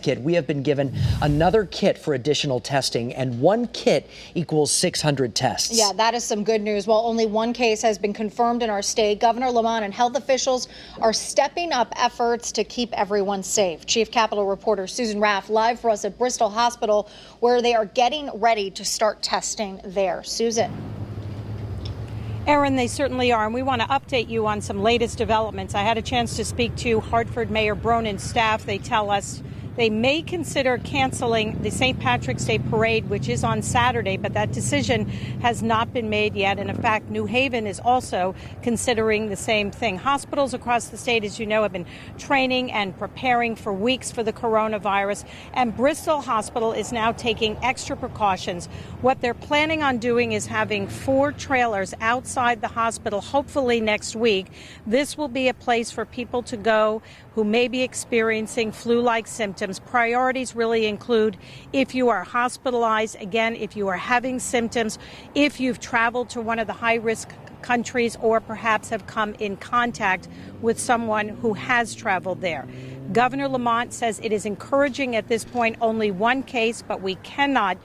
We have been given another kit for additional testing, and one kit equals 600 tests. Yeah, that is some good news. While only one case has been confirmed in our state, Governor Lamont and health officials are stepping up efforts to keep everyone safe. Chief Capitol reporter Susan Raff live for us at Bristol Hospital, where they are getting ready to start testing there. Susan. Erin, they certainly are, and we want to update you on some latest developments. I had a chance to speak to Hartford Mayor Bronin's staff. They tell us they may consider canceling the St. Patrick's Day parade, which is on Saturday, but that decision has not been made yet. And in fact, New Haven is also considering the same thing. Hospitals across the state, as you know, have been training and preparing for weeks for the coronavirus. And Bristol Hospital is now taking extra precautions. What they're planning on doing is having 4 trailers outside the hospital, hopefully next week. This will be a place for people to go who may be experiencing flu-like symptoms. Priorities really include if you are hospitalized, again, if you are having symptoms, if you've traveled to one of the high-risk countries or perhaps have come in contact with someone who has traveled there. Governor Lamont says it is encouraging at this point only one case, but we cannot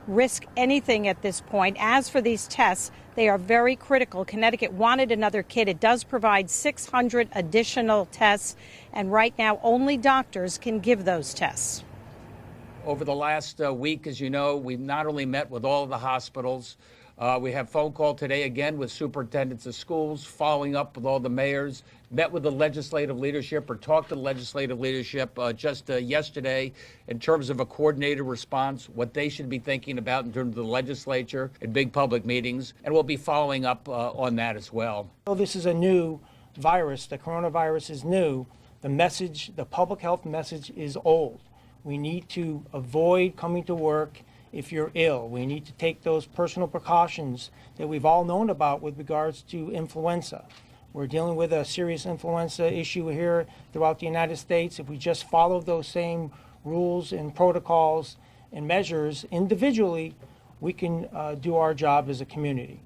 risk anything at this point. As for these tests, they are very critical. Connecticut wanted another kit. It does provide 600 additional tests, and right now only doctors can give those tests. Over the last week, as you know, we've not only met with all of the hospitals, we have phone call today again with superintendents of schools, following up with all the mayors, met with the legislative leadership or talked to the legislative leadership just yesterday in terms of a coordinated response, what they should be thinking about in terms of the legislature and big public meetings. And we'll be following up on that as well. Well, this is a new virus. The coronavirus is new. The message, the public health message is old. We need to avoid coming to work if you're ill. We need to take those personal precautions that we've all known about with regards to influenza. We're dealing with a serious influenza issue here throughout the United States. If we just follow those same rules and protocols and measures individually, we can do our job as a community.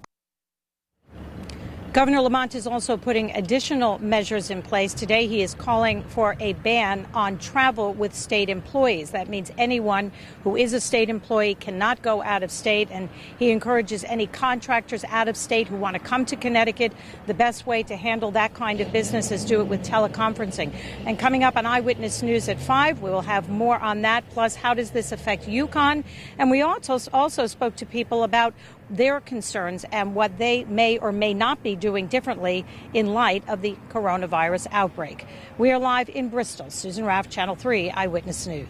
Governor Lamont is also putting additional measures in place. Today, he is calling for a ban on travel with state employees. That means anyone who is a state employee cannot go out of state, and he encourages any contractors out of state who want to come to Connecticut. The best way to handle that kind of business is do it with teleconferencing. And coming up on Eyewitness News at 5, we will have more on that. Plus, how does this affect UConn? And we also spoke to people about their concerns and what they may or may not be doing differently in light of the coronavirus outbreak. We are live in Bristol. Susan Raff, Channel 3 Eyewitness News.